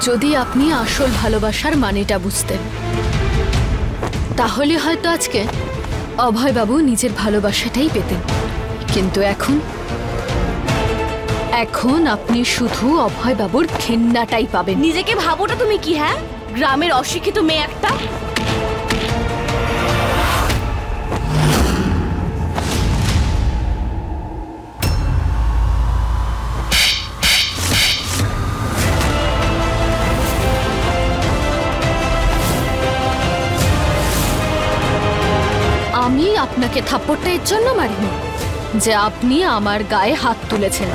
যদি আপনি আসল ভালোবাসার মানেটা বুঝতেন তাহলে হয়তো আজকে অভয়বাবু নিজের ভালোবাসাটাই পেতেন। কিন্তু এখন আপনি শুধু অভয়বাবুর ঘেন্নাটাই পাবেন। নিজেকে ভাবোটা তুমি কি? হ্যাঁ, গ্রামের অশিক্ষিত মেয়ে একটা। আমি আপনাকে থাপ্পড়টা এর জন্য মারিনি যে আপনি আমার গায়ে হাত তুলেছেন,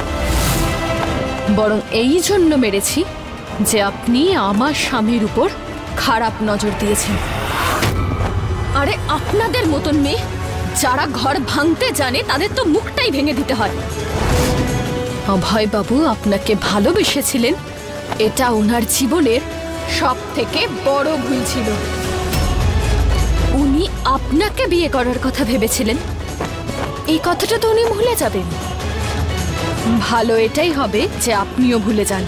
বরং এই জন্য মেরেছি যে আপনি আমার স্বামীর উপর খারাপ নজর দিয়েছেন। আরে আপনাদের মতন মেয়ে যারা ঘর ভাঙতে জানে তাদের তো মুখটাই ভেঙে দিতে হয়। অভয়বাবু আপনাকে ভালোবেসেছিলেন, এটা ওনার জীবনের সবথেকে বড় ভুল ছিল। উনি আপনাকে বিয়ে করার কথা ভেবেছিলেন, এই কথাটা তো উনি ভুলে যাবেন। ভালো এটাই হবে যে আপনিও ভুলে যান।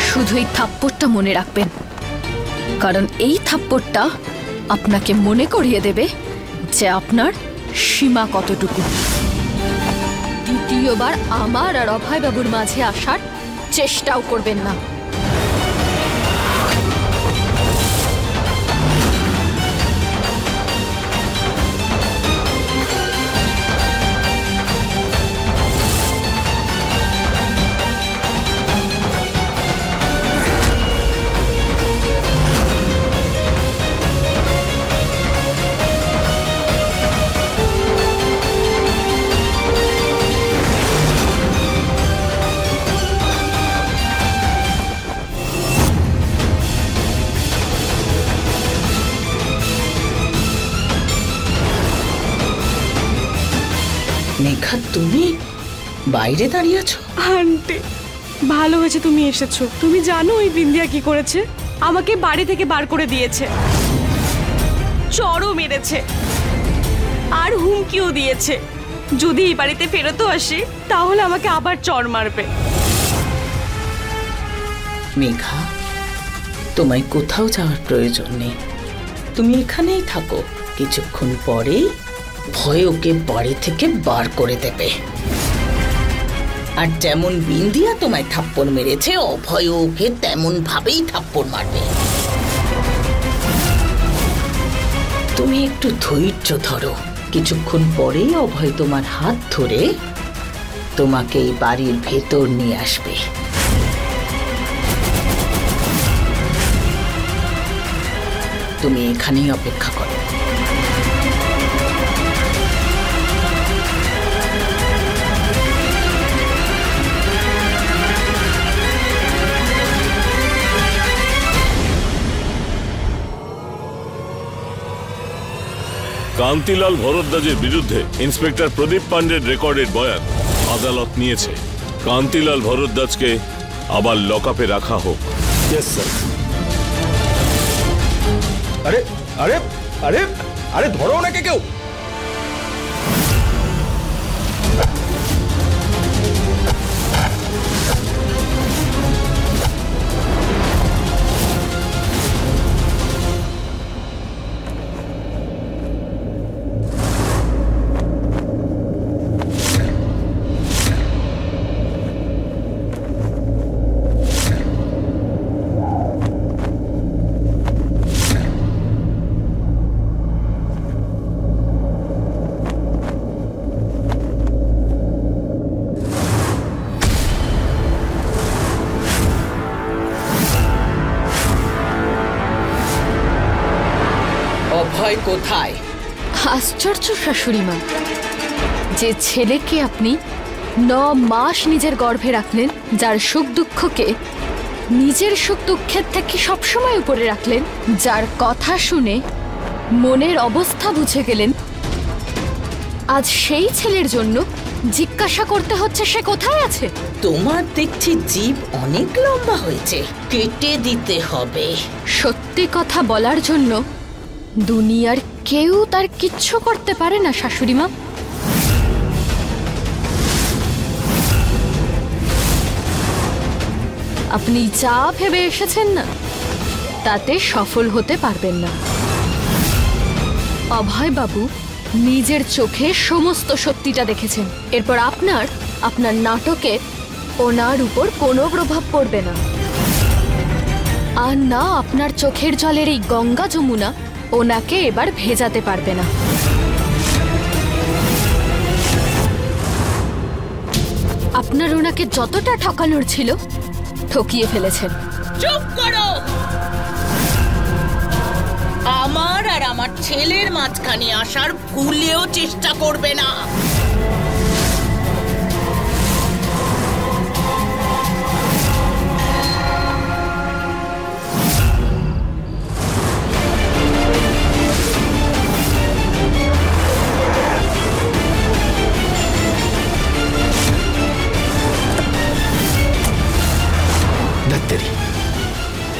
শুধু এই থাপ্পড়টা মনে রাখবেন, কারণ এই থাপ্পড়টা আপনাকে মনে করিয়ে দেবে যে আপনার সীমা কতটুকু। দ্বিতীয়বার আমার আর অভয়বাবুর মাঝে আসার চেষ্টাও করবেন না। মেঘা, তুমি বাইরে দাঁড়িয়ে আছো? আন্টি, ভালো হয়েছে তুমি এসেছো। তুমি জানো ওই বিন্দিয়া কি করেছে? আমাকে বাড়ি থেকে বার করে দিয়েছে, চড়ও মেরেছে আর হুমকিও দিয়েছে যদি এই বাড়িতে ফেরতও আসে তাহলে আমাকে আবার চড় মারবে। মেঘা, তোমায় কোথাও যাওয়ার প্রয়োজন নেই, তুমি এখানেই থাকো। কিছুক্ষণ পরেই ভয় ওকে বাড়ি থেকে বার করে দেবে। আর যেমন বিন্দিয়া তোমায় থাপ্পড় মেরেছে, অভয় ওকে তেমন ভাবেই থাপ্পড় মারবে। তুমি একটু ধৈর্য ধরো, কিছুক্ষণ পরেই অভয় তোমার হাত ধরে তোমাকে এই বাড়ির ভেতর নিয়ে আসবে। তুমি এখানেই অপেক্ষা করো। কান্তিলাল ভরদ্বাজের বিরুদ্ধে ইন্সপেক্টর প্রদীপ পান্ডের রেকর্ডের বয়ান আদালত নিয়েছে। কান্তিলাল ভরদ্বাজকে আবার লকআপে রাখা হোক। Yes sir. আরে আরে আরে আরে ধরো ওনাকে কেউ। অভয় কোথায়? আশ্চর্য শাশুড়ি মা, যে ছেলেকে আপনি 9 মাস নিজের গর্ভে রাখলেন, যার সুখ দুঃখকে নিজের সুখ দুঃখের থেকে সবসময় উপরে রাখলেন, যার কথা শুনে মনের অবস্থা বুঝে গেলেন, আজ সেই ছেলের জন্য জিজ্ঞাসা করতে হচ্ছে সে কোথায় আছে। তোমার দেখছি জিভ অনেক লম্বা হয়েছে, কেটে দিতে হবে। সত্যি কথা বলার জন্য দুনিয়ার কেউ তার কিচ্ছু করতে পারে না শাশুড়ি মা। আপনি যা ভেবে এসেছেন না তাতে সফল হতে পারবেন না। অভয় বাবু নিজের চোখে সমস্ত সত্যিটা দেখেছেন। এরপর আপনার নাটকে ওনার উপর কোনো প্রভাব পড়বে না। আর না আপনার চোখের জলের এই গঙ্গা যমুনা ওনাকে এবার ভেজাতে পারবে না। আপনার ওনাকে যতটা ঠকানোর ছিল ঠকিয়ে ফেলেছেন। চুপ করো। আমার আর আমার ছেলের মাঝখানে আসার ভুলেও চেষ্টা করবে না।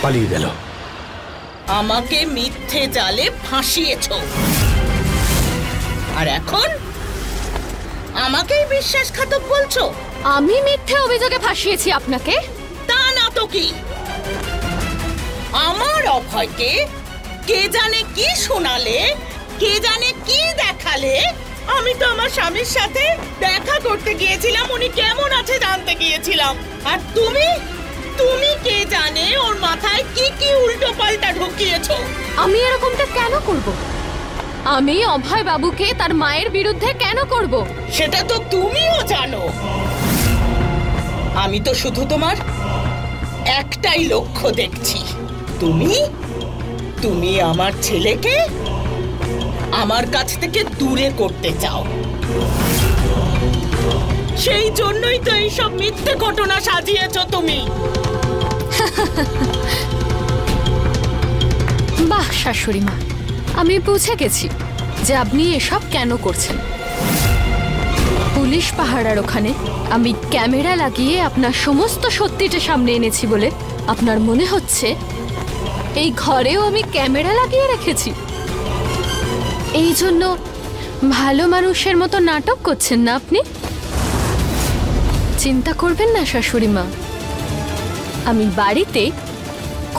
পালিয়ে গেল। আমাকে মিথ্যে জালে ফাঁসিয়েছ, আর এখন আমাকেই বিশ্বাসঘাতক বলছো? আমি মিথ্যে অভিযোগে ফাঁসিয়েছি আপনাকে? তা না তো কি? আমার অভয়কে কে জানে কি শোনালে, কে জানে কি দেখালে। আমি তো আমার স্বামীর সাথে দেখা করতে গিয়েছিলাম, উনি কেমন আছে জানতে গিয়েছিলাম। আর তুমি কে জানে ওর মাথায় কি কি উল্টো পাল্টা ঢুকিয়েছো। আমি এরকমটা কেন করব? আমি অভয় বাবুকে তার মায়ের বিরুদ্ধে কেন করব? সেটা তো তুমিও জানো। আমি তো শুধু তোমার একটাই লক্ষ্য দেখছি। তুমি আমার ছেলেকে আমার কাছ থেকে দূরে করতে চাও। সেই জন্যই তো এইসব মিথ্যে ঘটনা সাজিয়েছো তুমি। বাহ শাশুড়ি মা, আমি বুঝে গেছি যে আপনি এসব কেন করছেন। পুলিশ পাহারার ওখানে আমি ক্যামেরা লাগিয়ে আপনার সমস্ত সত্যিটা সামনে এনেছি বলে আপনার মনে হচ্ছে এই ঘরেও আমি ক্যামেরা লাগিয়ে রেখেছি। এই জন্য ভালো মানুষের মতো নাটক করছেন না আপনি? চিন্তা করবেন না শাশুড়ি মা, আমি বাড়িতে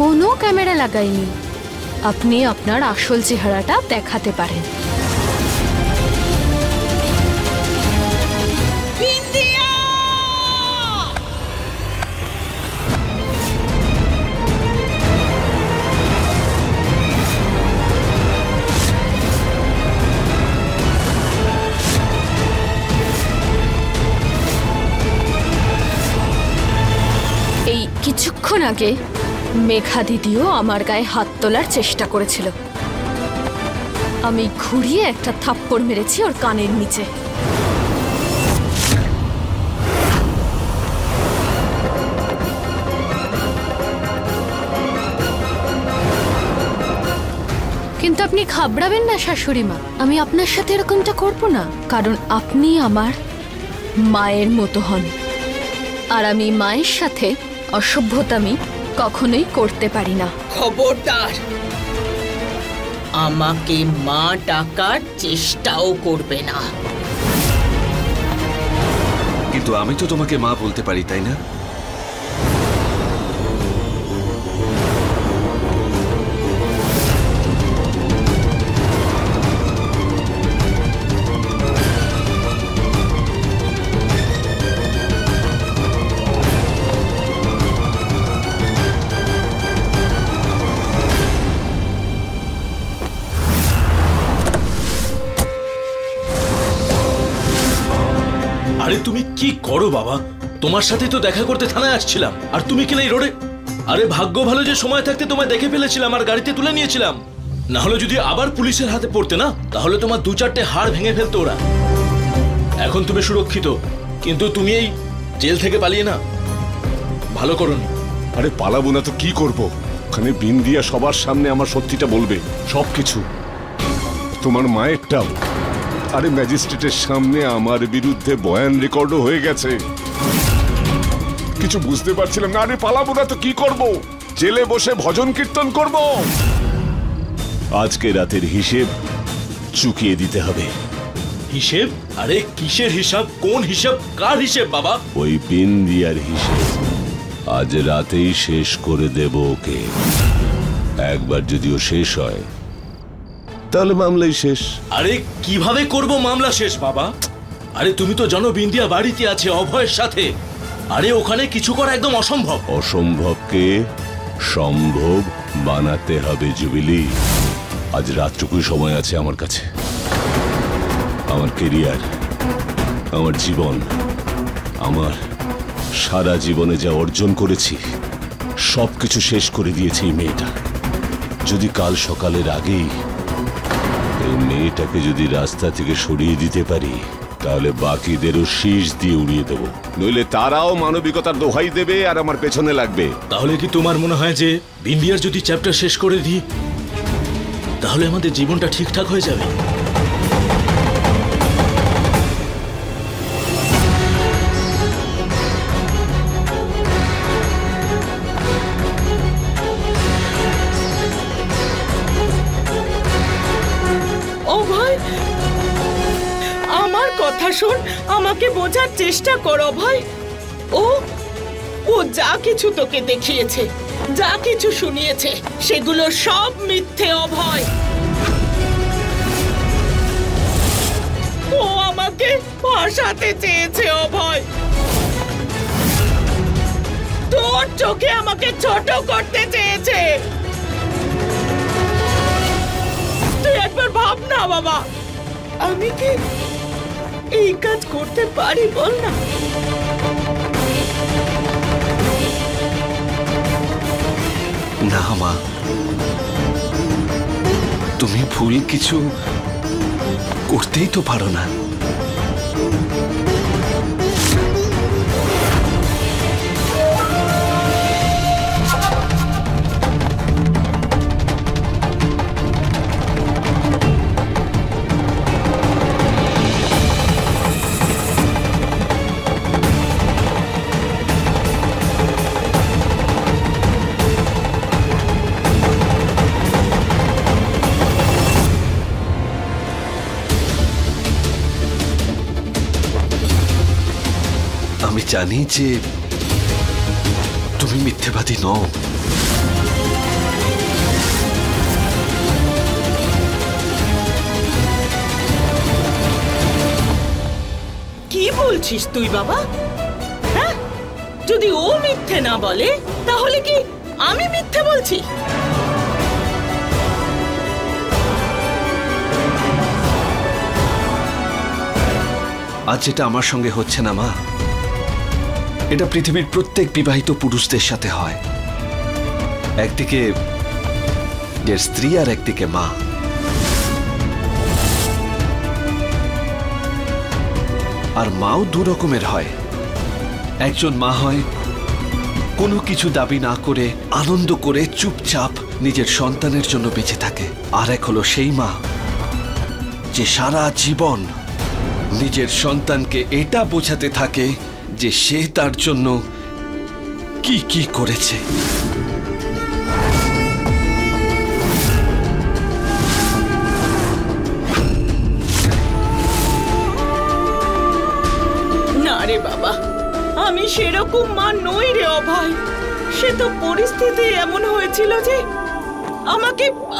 কোনো ক্যামেরা লাগাইনি। আপনি আপনার আসল চেহারাটা দেখাতে পারেন। এই কিছুক্ষণ আগে মেঘা দিদিও আমার গায়ে হাত তোলার চেষ্টা করেছিল। আমি ঘুরিয়ে একটা থাপ্পড় মেরেছি ওর কানের নিচে। কিন্তু আপনি ঘাবড়াবেন না শাশুড়ি মা, আমি আপনার সাথে এরকমটা করব না। কারণ আপনি আমার মায়ের মতো হন, আর আমি মায়ের সাথে অসভ্যতামি কখনোই করতে পারি না। খবরদার, আমাকে মা ডাকার চেষ্টাও করবে না। কিন্তু আমি তো তোমাকে মা বলতে পারি, তাই না? আরে তুমি কি করো বাবা? তোমার সাথে তো দেখা করতে থানায় আসছিলাম, আর তুমি কিনা এই রোডে। আরে ভাগ্য ভালো যে সময় থাকতে তোমায় দেখে ফেলেছিলাম আর গাড়িতে তুলে নিয়েছিলাম। না হলে যদি আবার পুলিশের হাতে পড়তে না, তাহলে তোমার 2-4টে হাড় ভেঙে ফেলতো ওরা। এখন তুমি সুরক্ষিত, কিন্তু তুমি এই জেল থেকে পালিয়ে না ভালো করোনি। আরে পালাবো না তো কি করব? ওখানে বিন্দিয়া সবার সামনে আমার সত্যিটা বলবে, সবকিছু, তোমার মায়েরটাও। আরে ম্যাজিস্ট্রেটের সামনে আমার বিরুদ্ধে বয়ান রেকর্ডও হয়ে গেছে। কিছু বুঝতে পারছিলাম না। আরে পালাবো না তো কি করব? জেলে বসে ভজন কীর্তন করব। আজকে রাতের হিসেব চুকিয়ে দিতে হবে। হিসেব? আরে কিসের হিসাব? কোন হিসাব? কার হিসেব বাবা? ওই বিন্দিয়ার হিসেব। আজ রাতেই শেষ করে দেব ওকে। একবার যদিও শেষ হয় তাহলে মামলাই শেষ। আরে কিভাবে করব মামলা শেষ বাবা? আরে তুমি তো জানো বিন্দিয়া বাড়িতে আছে অভয়ের সাথে। আরে ওখানে কিছু করা একদম অসম্ভব। অসম্ভবকে সম্ভব বানাতে হবে জুবিলি। আজ রাতটুকুই সময় আছে আমার কাছে। আমার কেরিয়ার, আমার জীবন, আমার সারা জীবনে যা অর্জন করেছি সবকিছু শেষ করে দিয়েছে এই মেয়েটা। যদি কাল সকালের আগেই এই মেয়েটাকে যদি রাস্তা থেকে সরিয়ে দিতে পারি তাহলে বাকিদেরও শীষ দিয়ে উড়িয়ে দেবো। নইলে তারাও মানবিকতার দোহাই দেবে আর আমার পেছনে লাগবে। তাহলে কি তোমার মনে হয় যে বিন্দিয়ার যদি চ্যাপ্টার শেষ করে দিই তাহলে আমাদের জীবনটা ঠিকঠাক হয়ে যাবে? অভয়, আমার কথা শোন, আমাকে বোঝার চেষ্টা কর অভয়। ও যা কিছু তোকে দেখিয়েছে, যা কিছু শুনিয়েছে, সেগুলো সব মিথ্যে অভয়। ও আমাকে ফাঁসাতে চেয়েছে অভয়। তোর চোখে আমাকে ছোট করতে চেয়েছে। তুই একবার ভাব না বাবা, আমি কি এই কাজ করতে পারি বল না? না মা, তুমি ভুল কিছু করতেই তো পারো না। আমি জানি যে তুমি মিথ্যেবাদী নও। কি বলছিস তুই বাবা? হ্যাঁ, যদি ও মিথ্যে না বলে তাহলে কি আমি মিথ্যে বলছি? আজ যেটা আমার সঙ্গে হচ্ছে না মা, এটা পৃথিবীর প্রত্যেক বিবাহিত পুরুষদের সাথে হয়। একদিকে এর স্ত্রী আর একদিকে মা। আর মাও দু রকমের হয়। একজন মা হয় কোনো কিছু দাবি না করে আনন্দ করে চুপচাপ নিজের সন্তানের জন্য বেঁচে থাকে। আর এক হলো সেই মা যে সারা জীবন নিজের সন্তানকে এটা বোঝাতে থাকে যে সে তার জন্য কি কি করেছে। না রে বাবা, আমি সেরকম মা নই রে অভয়। সে তো পরিস্থিতি এমন হয়েছিল যে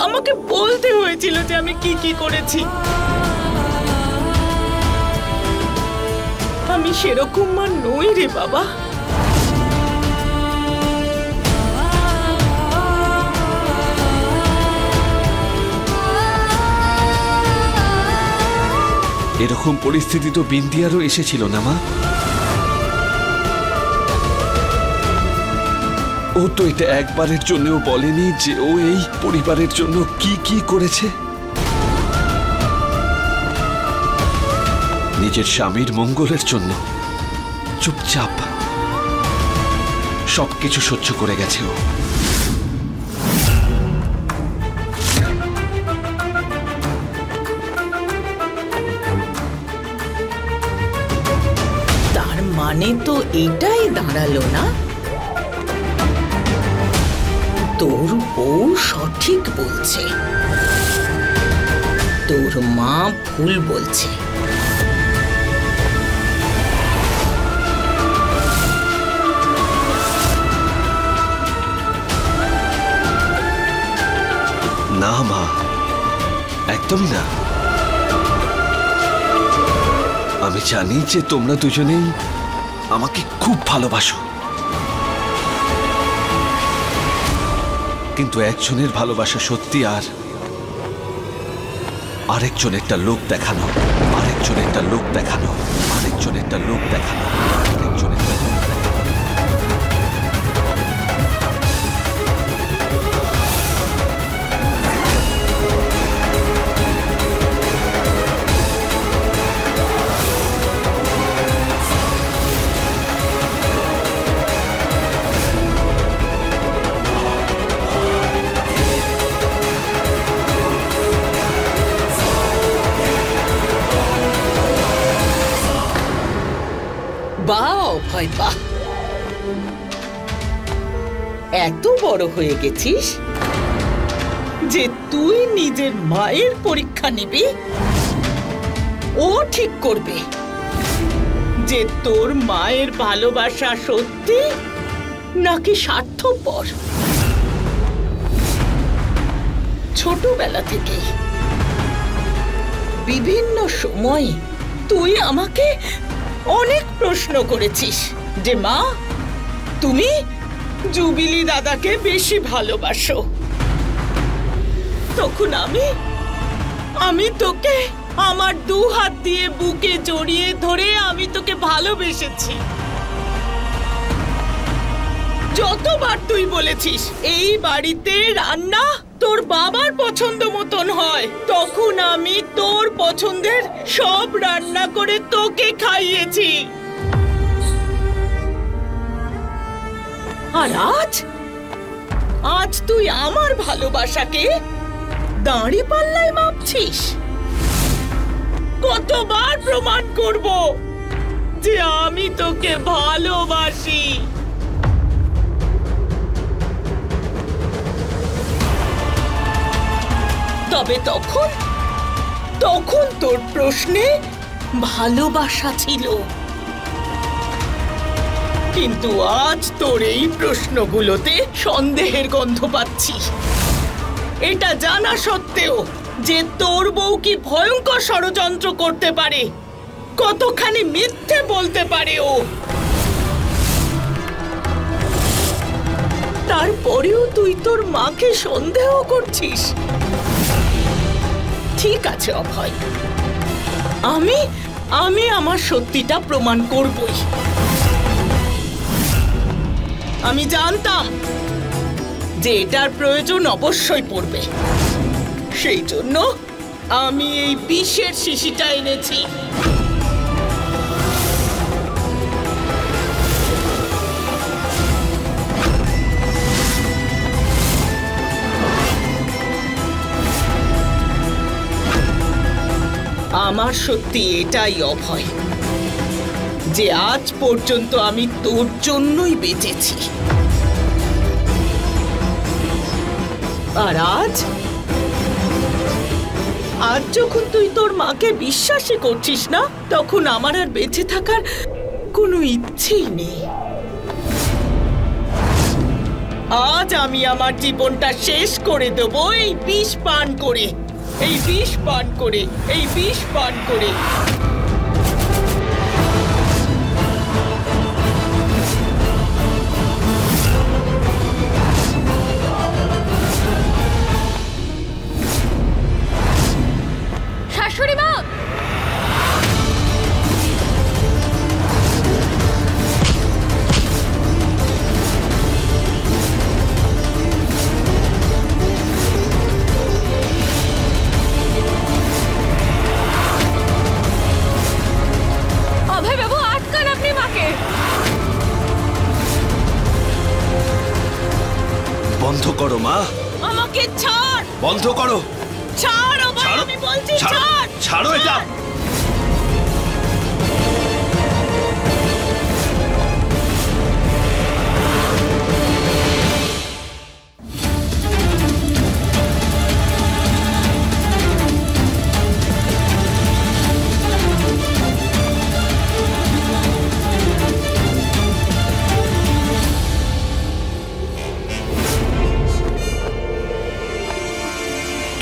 আমাকে বলতে হয়েছিল যে আমি কি কি করেছি। আমি সেরকম মা নই রে বাবা। এরকম পরিস্থিতি তো বিন্দিয়ারও এসেছিল না মা। ও তো এটা একবারের জন্যও বলেনি যে ও এই পরিবারের জন্য কি কি করেছে। নিজের স্বামীর মঙ্গলের জন্য চুপচাপ সবকিছু সহ্য করে গেছে ও। তার মানে তো এটাই দাঁড়ালো না, তোর বউ সঠিক বলছে, তোর মা ভুল বলছে। না মা, একদমই না। আমি জানি যে তোমরা দুজনেই আমাকে খুব ভালোবাসো, কিন্তু একজনের ভালোবাসা সত্যি আর আরেকজনেরটা লোক দেখানো, আরেকজনেরটা লোক দেখানো, আরেকজনেরটা লোক দেখানো, আরেকজনেরটা লোক দেখানো। বাহ অভয় বাহ, এত বড় হয়ে গেছিস যে তুই নিজের মায়ের পরীক্ষা নিবি। ও ঠিক করবে যে তোর মায়ের ভালোবাসা সত্যি নাকি স্বার্থপর। ছোটবেলা থেকে বিভিন্ন সময় তুই আমাকে অনেক প্রশ্ন করেছিস যে মা, তুমি জুবিলি দাদাকে বেশি ভালোবাসো। তখন আমি তোকে আমার 2 হাত দিয়ে বুকে জড়িয়ে ধরে আমি তোকে ভালোবেসেছি। যতবার তুই বলেছিস এই বাড়িতে রান্না তোর বাবার পছন্দ মতন হয়, তখন আমি তোর পছন্দের সব রান্না করে তোকে খাইয়েছি। আর আজ তুই আমার ভালোবাসাকে দাঁড়িপাল্লায় মাপছিস। কতবার প্রমাণ করব যে আমি তোকে ভালোবাসি। তবে তখন তোর প্রশ্নে ভালোবাসা ছিল, কিন্তু আজ তোর এই প্রশ্নগুলোতে সন্দেহের গন্ধ পাচ্ছি। এটা জানা সত্ত্বেও যে তোর বউ কি ভয়ঙ্কর ষড়যন্ত্র করতে পারে, কতখানি মিথ্যে বলতে পারে ও, তারপরেও তুই তোর মাকে সন্দেহ করছিস। ঠিক আছে অভয়, আমি আমার সত্যিটা প্রমাণ করবই। আমি জানতাম যে এটার প্রয়োজন অবশ্যই পড়বে, সেই জন্য আমি এই বিষের শিশিটা এনেছি। আমার সত্যি এটাই অভয় যে আজ পর্যন্ত আমি তোর জন্যই বেঁচেছি। আর আজ যখন তুই তোর মাকে বিশ্বাসই করছিস না, তখন আমার আর বেঁচে থাকার কোনো ইচ্ছেই নেই। আজ আমি আমার জীবনটা শেষ করে দেবো এই বিষ পান করে, এই বিষ পান করে, এই বিষ পান করে। শাশুড়ি মা, অভয় বাবু আটকান আপনি মাকে। বন্ধ করো মা, আমাকে ছাড়, বন্ধ করো, ছাড় অভয়, আমি বলছি ছাড়, ছাড়ো এটা।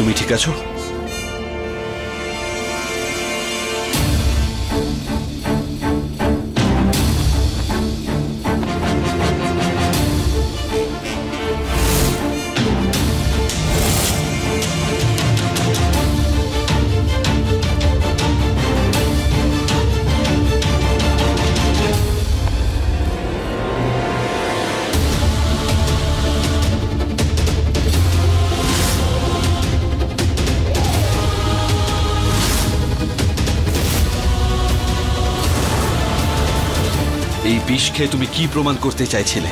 তুমি ঠিক আছো? এই বিষ খেয়ে তুমি কি প্রমাণ করতে চাইছিলে?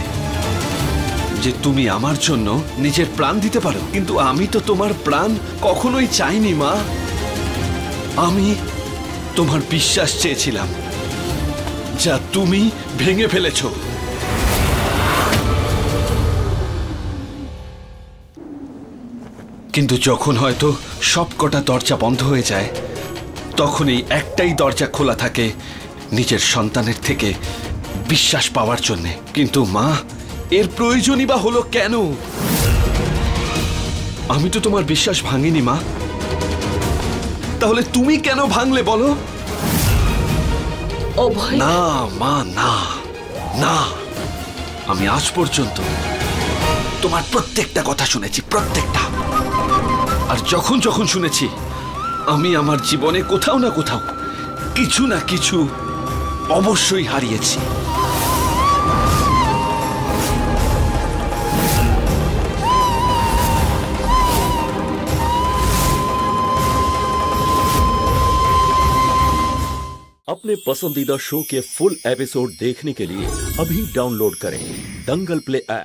যে তুমি আমার জন্য নিজের প্রাণ দিতে পারো? কিন্তু আমি তো তোমার প্রাণ কখনোই চাইনি মা। আমি তোমার বিশ্বাস চেয়েছিলাম, যা তুমি ভেঙে ফেলেছো। কিন্তু যখন হয়তো সবকটা দরজা বন্ধ হয়ে যায়, তখনই একটাই দরজা খোলা থাকে নিজের সন্তানের থেকে বিশ্বাস পাওয়ার জন্য। কিন্তু মা, এর প্রয়োজনই বা হলো কেন? আমি তো তোমার বিশ্বাস ভাঙিনি মা, তাহলে তুমি কেন ভাঙলে বলো? অভয়, না মা, না না, আমি আজ পর্যন্ত তোমার প্রত্যেকটা কথা শুনেছি, প্রত্যেকটা। আর যখন যখন শুনেছি, আমি আমার জীবনে কোথাও না কোথাও কিছু না কিছু অবশ্যই হারিয়েছি। अपने पसंदीदा शो के फुल एपिसोड देखने के लिए अभी डाउनलोड करें दंगल प्ले ऐप।